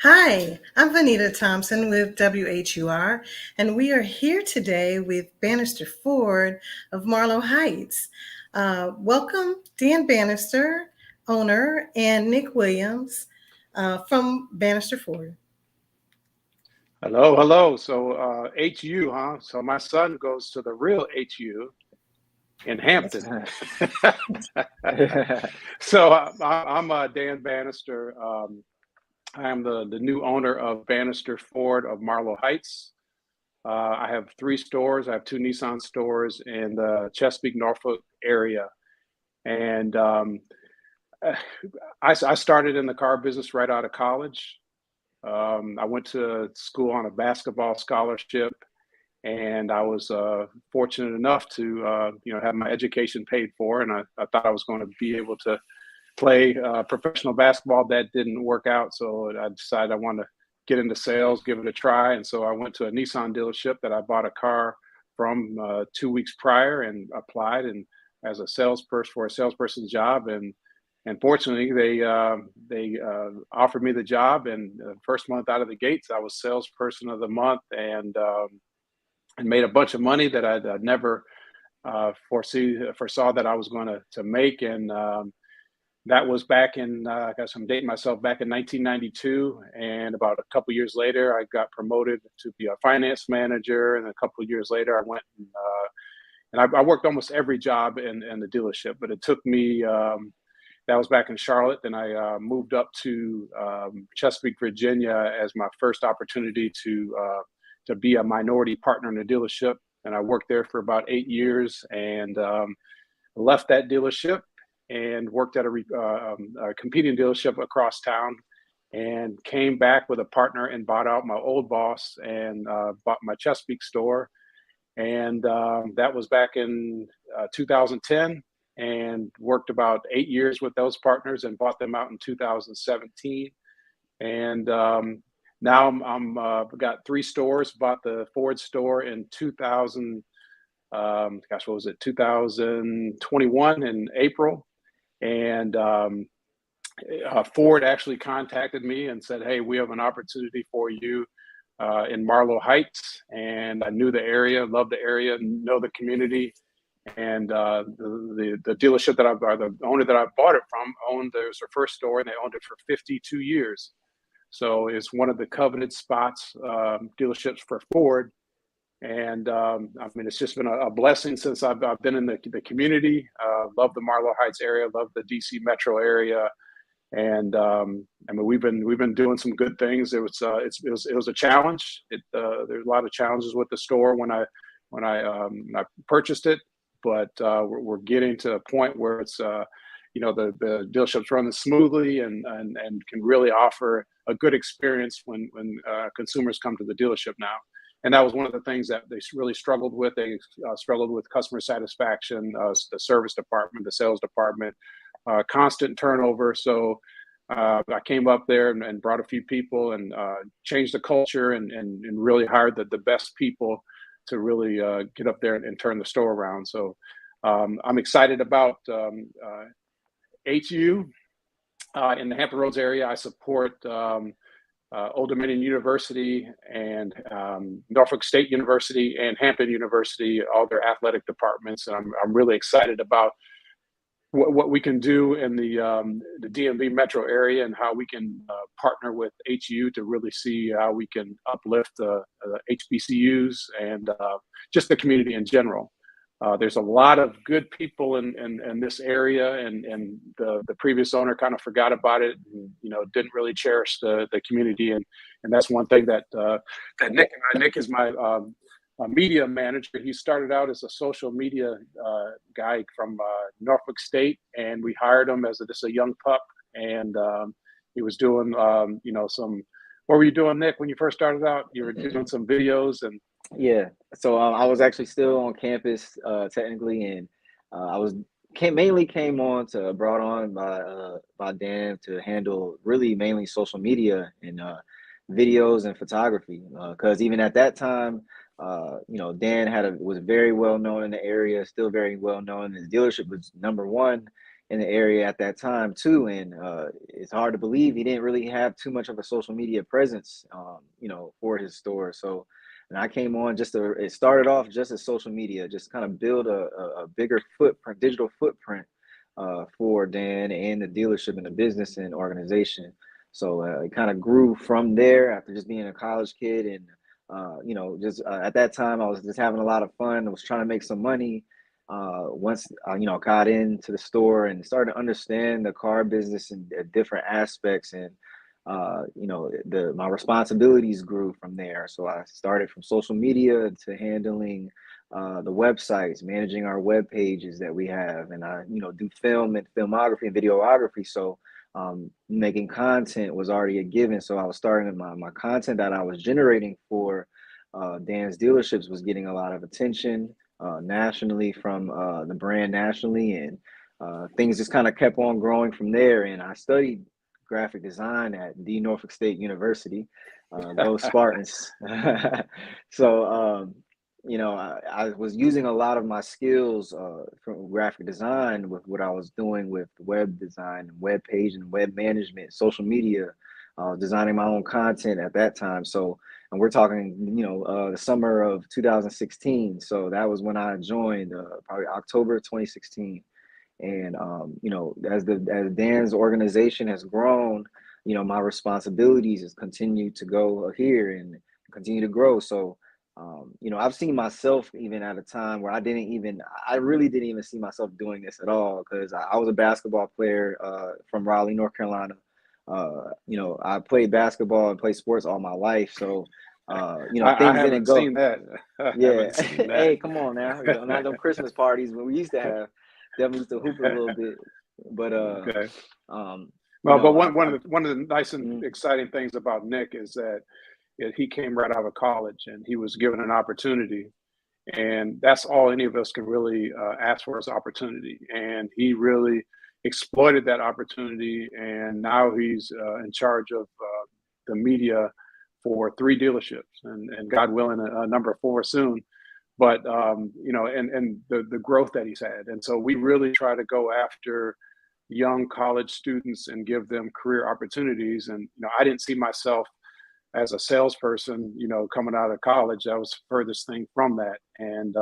Hi, I'm Vanita Thompson with WHUR, and we are here today with Banister Ford of Marlow Heights. Welcome, Dan Banister, owner, and Nick Williams from Banister Ford. Hello, hello. So HU, huh? So my son goes to the real HU in That's Hampton. So I'm Dan Bannister. I am the new owner of Bannister Ford of Marlow Heights. I have three stores. I have two Nissan stores in the Chesapeake, Norfolk area. And I started in the car business right out of college. I went to school on a basketball scholarship, and I was fortunate enough to have my education paid for, and I thought I was going to be able to play professional basketball. That didn't work out, so I decided I wanted to get into sales, give it a try, and so I went to a Nissan dealership that I bought a car from 2 weeks prior and applied and as a salesperson for a salesperson's job, and fortunately they offered me the job, and the first month out of the gates I was salesperson of the month, and made a bunch of money that I'd never foresaw that I was going to make. And that was back in, I guess I'm dating myself, back in 1992. And about a couple years later, I got promoted to be a finance manager. And a couple of years later, I went and I worked almost every job in the dealership. But it took me, that was back in Charlotte. Then I moved up to Chesapeake, Virginia as my first opportunity to be a minority partner in the dealership. And I worked there for about 8 years, and left that dealership and worked at a competing dealership across town, and came back with a partner and bought out my old boss and bought my Chesapeake store. And that was back in 2010, and worked about 8 years with those partners and bought them out in 2017. And now I'm got three stores. Bought the Ford store in 2000. What was it? 2021 in April, and Ford actually contacted me and said, "Hey, we have an opportunity for you in Marlow Heights." And I knew the area, loved the area, know the community, and the dealership or the owner that I bought it from owned their first store, and they owned it for 52 years. So it's one of the coveted spots, dealerships for Ford. And I mean, it's just been a blessing since I've been in the community. Love the Marlow Heights area, love the DC metro area. And I mean, we've been doing some good things. It was a challenge. There's a lot of challenges with the store when I purchased it, but we're getting to a point where it's the dealership's running smoothly and can really offer a good experience when consumers come to the dealership now. And that was one of the things that they really struggled with. They struggled with customer satisfaction, the service department, the sales department, constant turnover. So I came up there and brought a few people and changed the culture and really hired the best people to really get up there and turn the store around. So I'm excited about HU in the Hampton Roads area. I support Old Dominion University and Norfolk State University and Hampton University, all their athletic departments. And I'm really excited about what we can do in the DMV metro area, and how we can partner with HU to really see how we can uplift HBCUs and just the community in general. There's a lot of good people in this area, and the previous owner kind of forgot about it, and, didn't really cherish the community, and that's one thing that Nick is my media manager. He started out as a social media guy from Norfolk State, and we hired him as just a young pup, and he was doing some. What were you doing, Nick, when you first started out? You were doing some videos and. Yeah, so I was actually still on campus technically, and mainly brought on by Dan to handle really mainly social media and videos and photography. Because even at that time, Dan was very well known in the area, still very well known. His dealership was number one in the area at that time too. And it's hard to believe he didn't really have too much of a social media presence, for his store. So, and I came on it started off just as social media, just kind of build a bigger footprint, digital footprint for Dan and the dealership and the business and organization. So it kind of grew from there after just being a college kid. And, at that time, I was just having a lot of fun. I was trying to make some money. Once got into the store and started to understand the car business and different aspects, and my responsibilities grew from there. So I started from social media to handling the websites, managing our web pages that we have, and I do film and filmography and videography. So making content was already a given. So I was starting my content that I was generating for Dan's dealerships was getting a lot of attention nationally from the brand nationally, and things just kind of kept on growing from there. And I studied graphic design at the Norfolk State University. Go Spartans. So I was using a lot of my skills from graphic design with what I was doing with web design and web page and web management, social media, designing my own content at that time. So, and we're talking, the summer of 2016. So that was when I joined, probably October 2016. And as Dan's organization has grown, my responsibilities has continued to go here and continue to grow. So I've seen myself even at a time where I really didn't even see myself doing this at all, because I was a basketball player from Raleigh, North Carolina. I played basketball and played sports all my life. So, things didn't go. Seen that. Yeah. Hey, come on now. Not them Christmas parties when we used to have. Definitely used to hoop a little bit. But okay. But one of the nice and exciting things about Nick is that he came right out of college and he was given an opportunity, and that's all any of us can really ask for is opportunity. And he really exploited that opportunity, and now he's in charge of the media for 3 dealerships, and God willing, a number 4 soon. But and the growth that he's had, and so we really try to go after young college students and give them career opportunities. And I didn't see myself as a salesperson, coming out of college. That was the furthest thing from that. And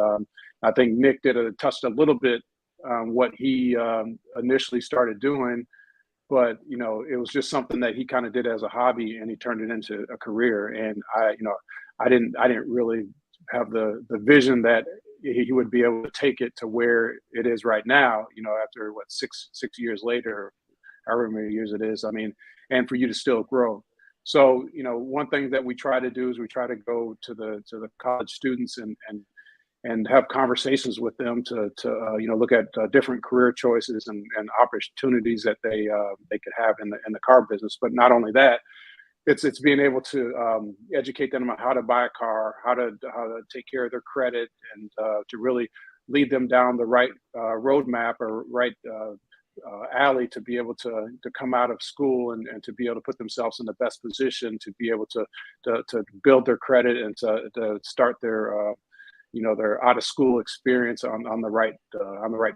I think Nick touched a little bit on what he initially started doing, but it was just something that he kind of did as a hobby, and he turned it into a career. And I didn't really have the vision that he would be able to take it to where it is right now, after six years later, however many years it is. I mean, and for you to still grow. So, one thing that we try to do is we try to go to the college students and have conversations with them to look at different career choices and opportunities that they could have in the car business. But not only that, it's being able to educate them on how to buy a car, how to take care of their credit, and to really lead them down the right roadmap or right alley to be able to come out of school and to be able to put themselves in the best position to be able to build their credit and to start their their out of school experience on the right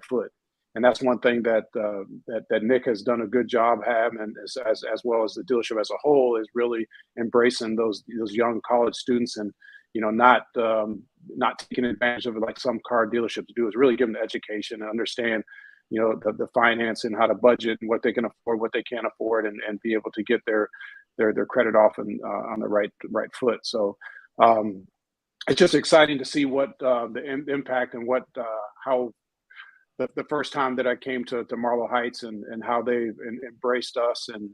foot. And that's one thing that Nick has done a good job having, and as well as the dealership as a whole, is really embracing those young college students, and not taking advantage of it like some car dealerships do. Is really give them the education and understand the finance and how to budget and what they can afford, what they can't afford, and be able to get their credit off and on the right foot. So it's just exciting to see what the impact and what how the first time that I came to Marlow Heights and how they embraced us, and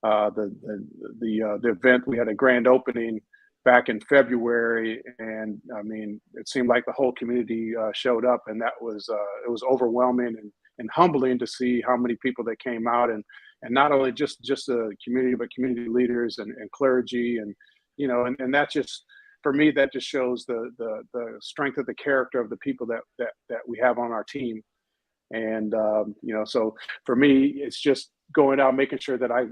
the event. We had a grand opening back in February, and I mean, it seemed like the whole community showed up, and that was it was overwhelming and humbling to see how many people that came out, and not only just the community, but community leaders and clergy, and and that just, for me, that just shows the strength of the character of the people that we have on our team. And so for me, it's just going out, making sure that I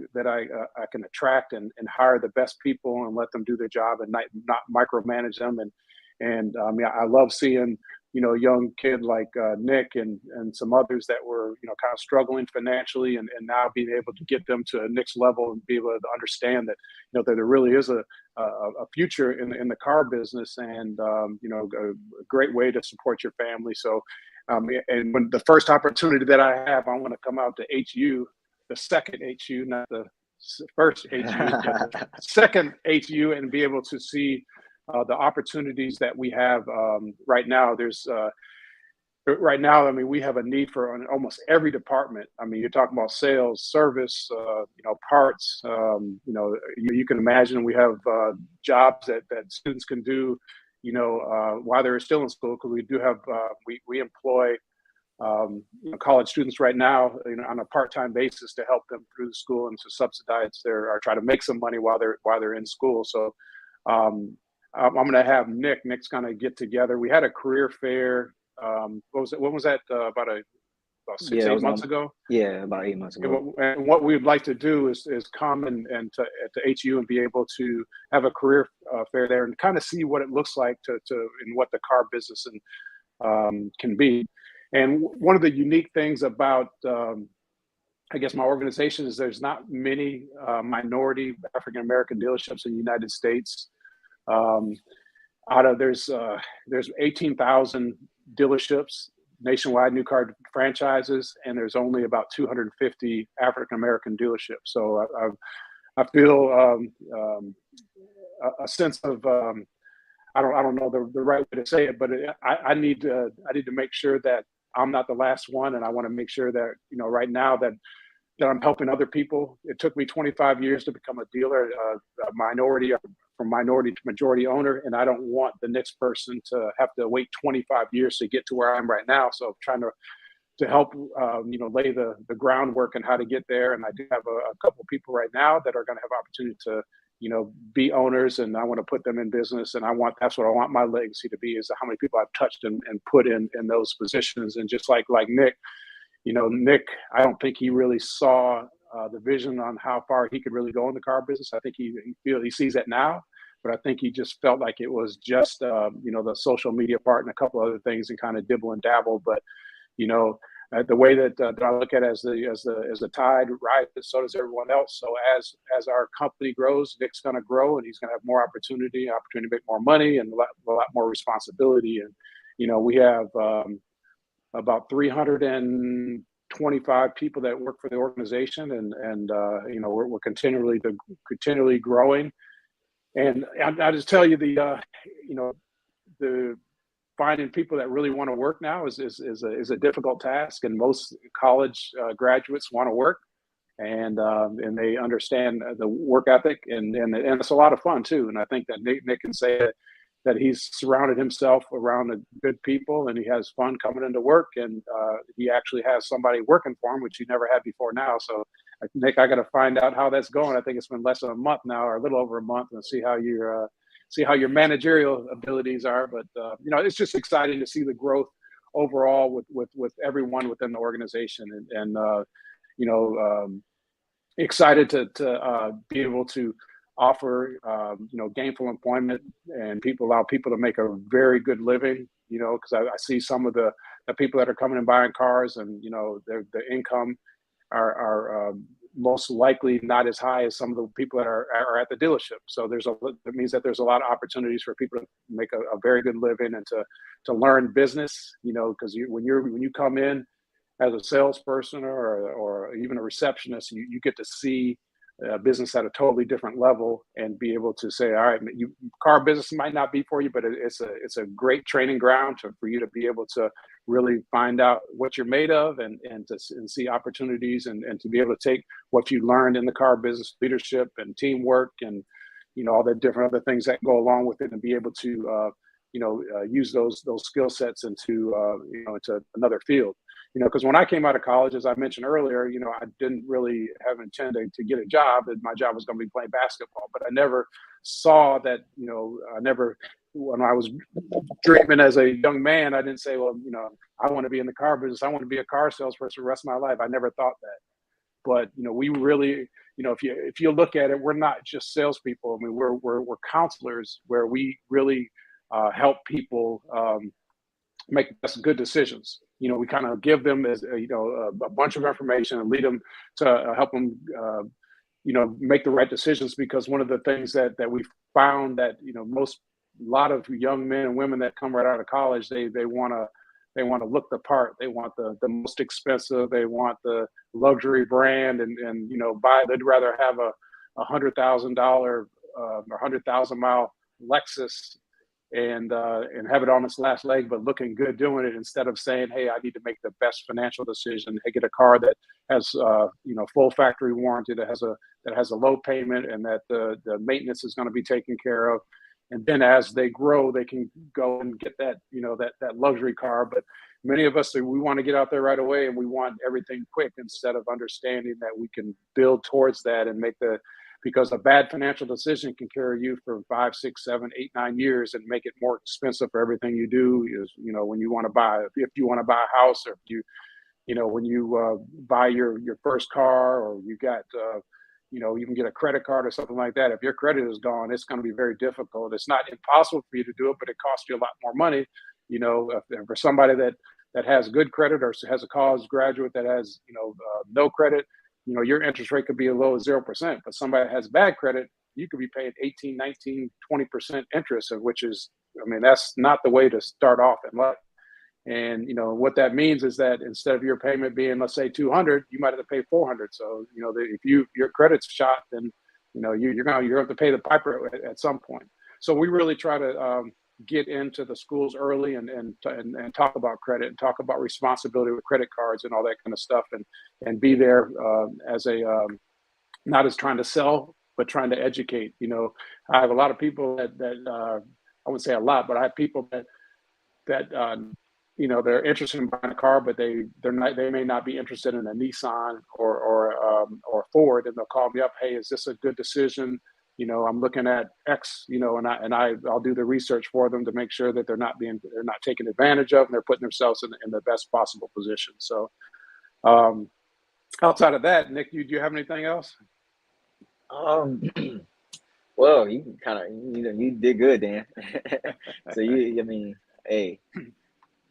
can attract and hire the best people and let them do their job and not micromanage them. And I mean, I love seeing young kid like Nick and some others that were, kind of struggling financially, and now being able to get them to a next level and be able to understand that, that there really is a future in the car business, and, a great way to support your family. So, and when the first opportunity that I have, I want to come out to HU, the second HU, not the first HU, but the second HU, and be able to see the opportunities that we have right now. Right now, I mean, we have a need for almost every department. I mean, you're talking about sales, service, parts. You can imagine we have jobs that students can do, while they're still in school, because we do have we employ college students right now, on a part-time basis to help them through the school and to subsidize or try to make some money while they're in school. So I'm going to have Nick's going to get together. We had a career fair. What was that? About 8 months ago. Yeah, about 8 months ago. And what we'd like to do is come and to HU and be able to have a career fair there and kind of see what it looks like to and what the car business can be. And one of the unique things about I guess my organization is there's not many minority African American dealerships in the United States. There's 18,000 dealerships, nationwide new car franchises, and there's only about 250 African American dealerships. So I feel a sense of I don't know the right way to say it, but I need to make sure that I'm not the last one, and I want to make sure that right now that I'm helping other people. It took me 25 years to become a dealer, from minority to majority owner, and I don't want the next person to have to wait 25 years to get to where I am right now. So I'm trying to help lay the groundwork and how to get there. And I do have a couple of people right now that are going to have opportunity to be owners, and I want to put them in business. And that's what I want my legacy to be, is how many people I've touched and put in those positions. And just like Nick, Nick, I don't think he really saw the vision on how far he could really go in the car business. I think he sees it now, but I think he just felt like it was just the social media part and a couple other things, and kind of dibble and dabble. But the way that I look at it, as the tide rises, so does everyone else. So as our company grows, Nick's going to grow, and he's going to have more opportunity to make more money, and a lot more responsibility. And we have about 325 people that work for the organization, and we're continually growing. And I just tell you, the finding people that really want to work now is a difficult task, and most college graduates want to work, and they understand the work ethic, and it's a lot of fun too. And I think that Nick can say that he's surrounded himself around good people, and he has fun coming into work, and he actually has somebody working for him, which he never had before now. So Nick, I got to find out how that's going. I think it's been less than a month now, or a little over a month, and see how your managerial abilities are. But it's just exciting to see the growth overall with everyone within the organization, and excited to be able to offer gainful employment, and allow people to make a very good living, because I see some of the people that are coming and buying cars, and their income are most likely not as high as some of the people that are at the dealership. So that means that there's a lot of opportunities for people to make a very good living, and to learn business, because when you come in as a salesperson or even a receptionist, you get to see business at a totally different level, and be able to say, all right, car business might not be for you, but it's a great training ground for you to be able to really find out what you're made of, and see opportunities, and to be able to take what you learned in the car business, leadership and teamwork, and all the different other things that go along with it, and be able to use those skill sets into another field. Because when I came out of college, as I mentioned earlier, I didn't really have intended to get a job, and my job was going to be playing basketball. But I never saw that, when I was dreaming as a young man, I didn't say, well, I want to be in the car business. I want to be a car salesperson the rest of my life. I never thought that. But, we really, if you look at it, we're not just salespeople. I mean, we're counselors, where we really help people, make good decisions. We kind of give them a bunch of information and lead them to help them make the right decisions, because one of the things that we found that a lot of young men and women that come right out of college, they want to look the part. They want the most expensive. They want the luxury brand, and they'd rather have a $100,000 or 100,000-mile Lexus and have it on its last leg, but looking good doing it, instead of saying, hey, I need to make the best financial decision. Hey, get a car that has full factory warranty, that has a low payment, and that the maintenance is going to be taken care of. And then as they grow, they can go and get that that luxury car. But many of us, we want to get out there right away, and we want everything quick, instead of understanding that we can build towards that and because a bad financial decision can carry you for 5, 6, 7, 8, 9 years and make it more expensive for everything you do. When you want to buy, if you want to buy a house, or if when you buy your first car, or you got you can get a credit card or something like that. If your credit is gone, it's going to be very difficult. It's not impossible for you to do it, but it costs you a lot more money. For somebody that has good credit, or has a college graduate that has no credit, your interest rate could be as low as 0%. But somebody that has bad credit, you could be paying 18, 19, 20% interest, which is, that's not the way to start off in life. And what that means is that instead of your payment being, let's say, $200, you might have to pay $400. So if your credit's shot, then you're going to have to pay the piper at some point. So we really try to get into the schools early and talk about credit, and talk about responsibility with credit cards and all that kind of stuff, and be there as not as trying to sell, but trying to educate. I have a lot of people that I wouldn't say a lot, but I have people that they're interested in buying a car, but they may not be interested in a Nissan or Ford, and they'll call me up. Hey, is this a good decision? I'm looking at X, and I'll do the research for them to make sure that they're not taken advantage of, and they're putting themselves in the best possible position. So, outside of that, Nick, do you have anything else? Well, you kind of you did good, Dan. So hey.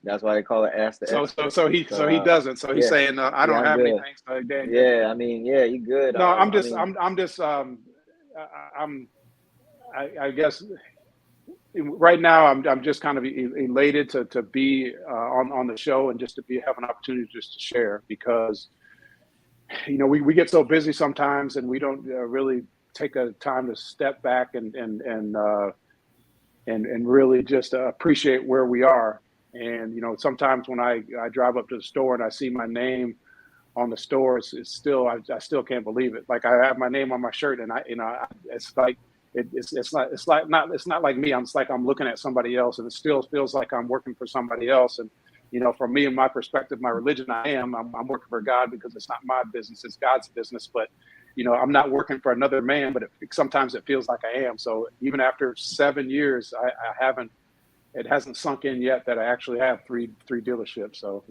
That's why they call it Ask the Expert. So he doesn't. So he's saying I don't have anything. So Dan, you good. No, I guess right now I'm just kind of elated to be on the show, and just to have an opportunity just to share, because we get so busy sometimes, and we don't really take a time to step back and really just appreciate where we are. And sometimes when I drive up to the store and I see my name on the store, it's still I still can't believe it. Like, I have my name on my shirt, and it's not like me. It's like I'm looking at somebody else, and it still feels like I'm working for somebody else. And from me and my perspective, my religion, I'm working for God, because it's not my business, it's God's business. But I'm not working for another man, but sometimes it feels like I am. So even after 7 years, it hasn't sunk in yet that I actually have three dealerships. So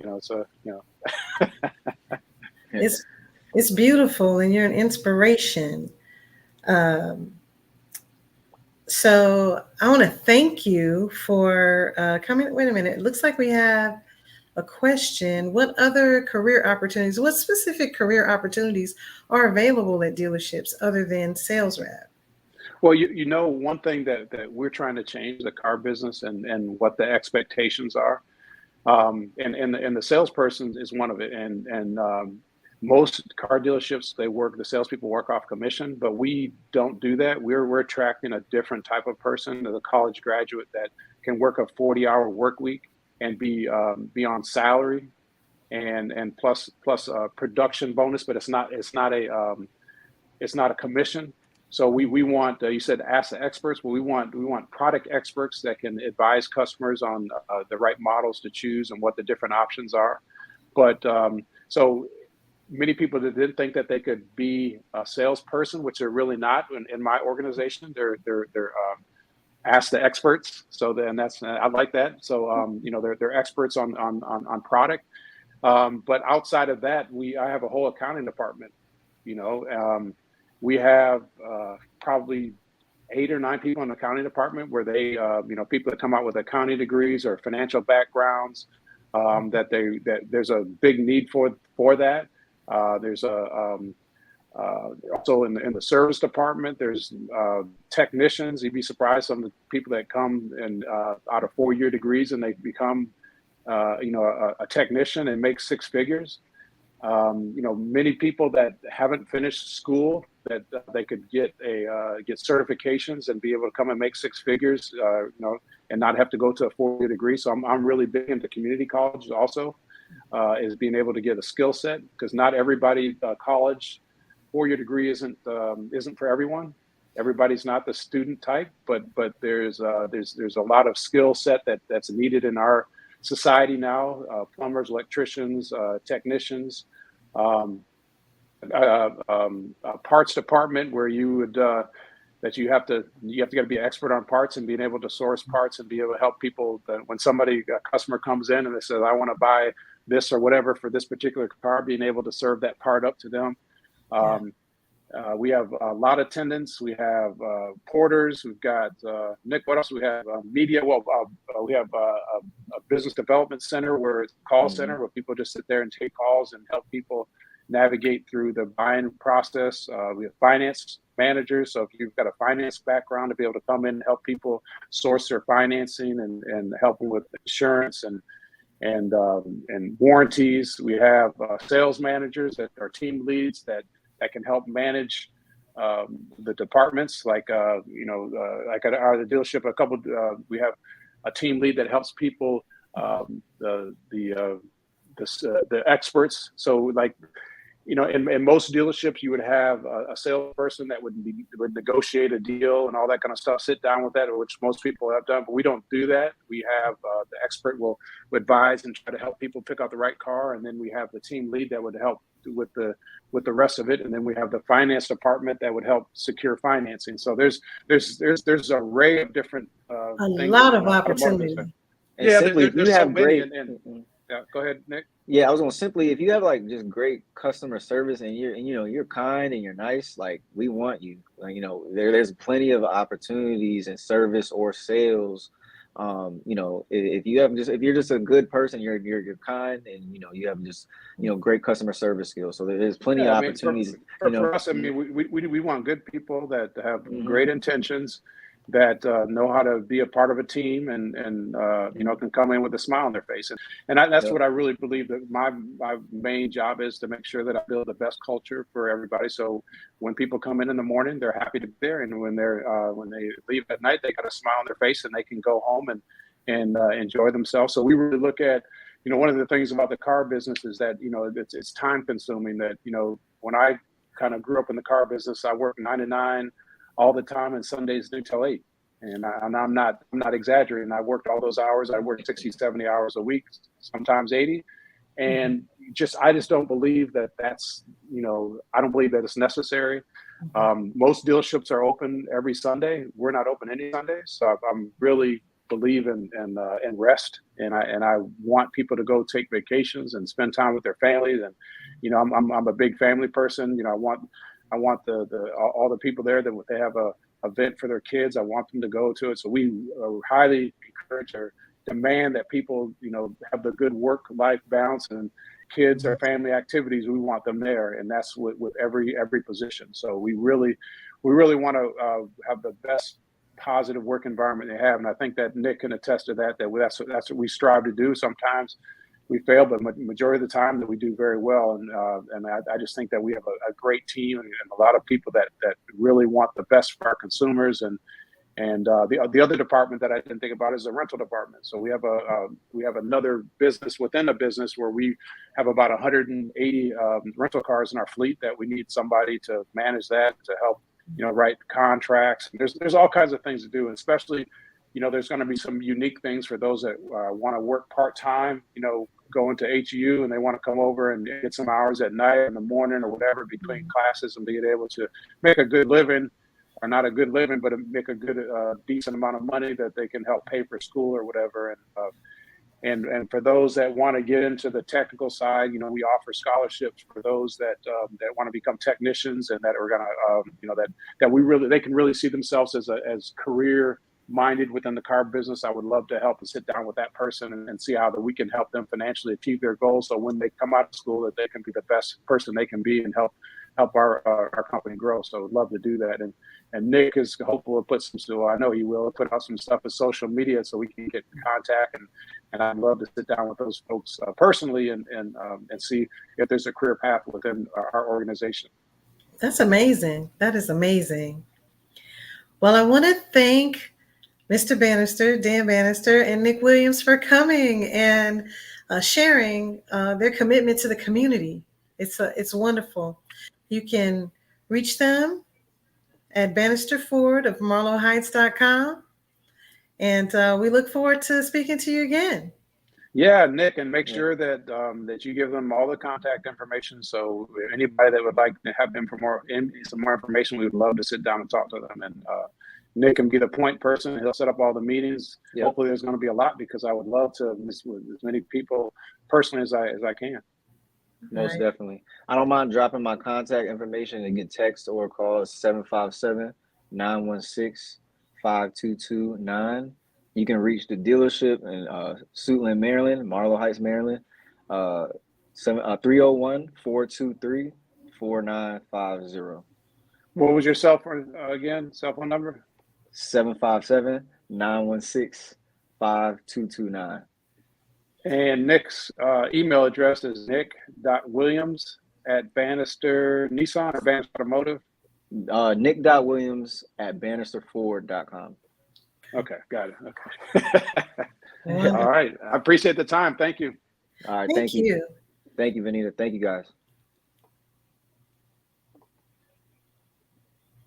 it's beautiful, and you're an inspiration. So I want to thank you for coming. Wait a minute. It looks like we have a question. What specific career opportunities are available at dealerships other than sales rep? Well, one thing that we're trying to change, the car business, and what the expectations are, and the salesperson is one of it. And most car dealerships, the salespeople work off commission, but we don't do that. We're attracting a different type of person, the college graduate that can work a 40-hour work week and be on salary, and plus a production bonus, but it's not a commission. So we want, you said ask the experts, but we want product experts that can advise customers on the right models to choose and what the different options are. But so many people that didn't think that they could be a salesperson, which they're really not in my organization. They're ask the experts. So then I like that. So they're experts on product. But outside of that, I have a whole accounting department. We have probably 8 or 9 people in the accounting department where they, people that come out with accounting degrees or financial backgrounds, that there's a big need for that. There's also in the service department, there's technicians. You'd be surprised some of the people that come and out of 4-year degrees and they become, a technician and make 6 figures. Many people that haven't finished school that they could get certifications and be able to come and make 6 figures, and not have to go to a 4-year degree. So I'm really big into community college also, is being able to get a skill set, because not everybody college 4-year degree isn't for everyone. Everybody's not the student type, but there's a lot of skill set that's needed in our society now. Plumbers, electricians, technicians, parts department where you would that you have to be an expert on parts and being able to source parts and be able to help people. That when a customer comes in and they say, I want to buy this or whatever for this particular car, being able to serve that part up to them. We have a lot of attendants. We have porters. We've got Nick. What else? We have media. Well, we have a business development center where it's a call center where people just sit there and take calls and help people navigate through the buying process. We have finance managers. So if you've got a finance background, to be able to come in and help people source their financing and help them with insurance and warranties. We have sales managers that are team leads that can help manage the departments, like at our dealership. We have a team lead that helps people, the experts. So like, in most dealerships, you would have a salesperson that would negotiate a deal and all that kind of stuff, sit down with that, which most people have done, but we don't do that. We have the expert will advise and try to help people pick out the right car, and then we have the team lead that would help with the rest of it, and then we have the finance department that would help secure financing. So there's an array of different things. A lot of opportunity. Yeah, simply, there's so many. Yeah, go ahead, Nick. Yeah, I was gonna simply, if you have like just great customer service and you're kind and you're nice, like we want you. There's plenty of opportunities in service or sales. If you're just a good person, you're kind, and you have just great customer service skills. So there's plenty of opportunities. For us, I mean, we want good people that have great intentions, that know how to be a part of a team and can come in with a smile on their face. And that's what I really believe that my main job is, to make sure that I build the best culture for everybody. So when people come in the morning, they're happy to be there. And when they leave at night, they got a smile on their face and they can go home and enjoy themselves. So we really look at, one of the things about the car business is that, it's time consuming. That, when I kind of grew up in the car business, I worked 9 to 9 all the time, and Sundays until 8. And I'm not exaggerating. I worked all those hours. I worked 60, 70 hours a week, sometimes 80. And I just don't believe that's, I don't believe that it's necessary. Most dealerships are open every Sunday. We're not open any Sundays. So I'm really believe in rest. And I want people to go take vacations and spend time with their families. And, I'm a big family person. I want all the people there, that they have a event for their kids, I want them to go to it. So we highly encourage or demand that people, have the good work-life balance, and kids or family activities, we want them there. And that's with every position. So we really want to have the best positive work environment they have. And I think that Nick can attest to that that's what we strive to do. Sometimes we fail, but majority of the time that we do very well. And I just think that we have a great team and a lot of people that really want the best for our consumers. And the other department that I didn't think about is the rental department. So we have another business within a business where we have about 180 rental cars in our fleet that we need somebody to manage that, to help, write contracts. There's all kinds of things to do, and especially, there's going to be some unique things for those that want to work part-time, go into HU and they want to come over and get some hours at night, in the morning or whatever, between classes, and being able to make a good living, or not a good living, but make a good, decent amount of money that they can help pay for school or whatever. And for those that want to get into the technical side, you know, we offer scholarships for those that want to become technicians and that are going to, you know, that they can really see themselves as career minded within the car business. I would love to help and sit down with that person and see how that we can help them financially achieve their goals. So when they come out of school, that they can be the best person they can be and help our company grow. So I'd love to do that. And Nick is hopeful to put some, so I know he will put out some stuff on social media so we can get in contact. And I'd love to sit down with those folks personally and see if there's a career path within our organization. That's amazing. That is amazing. Well, I want to thank Mr. Banister, Dan Banister, and Nick Williams for coming and sharing their commitment to the community. It's wonderful. You can reach them at Banister Ford of MarlowHeights.com. And we look forward to speaking to you again. Yeah, Nick, and make sure that you give them all the contact information. So anybody that would like to have some more information, we would love to sit down and talk to them. And Nick can be the point person. He'll set up all the meetings. Yep. Hopefully there's going to be a lot, because I would love to meet with as many people personally as I can. Most definitely. I don't mind dropping my contact information and get text or call 757-916-5229. You can reach the dealership in Suitland, Maryland, Marlow Heights, Maryland, 301-423-4950. What was your cell phone number? 757-916-5229. And Nick's email address is nick.williams@Banister Nissan or Banister Automotive. Nick.williams@BanisterFord.com. Okay, got it. Okay. All right. I appreciate the time. Thank you. All right. Thank you. Thank you, Vanita. Thank you, guys.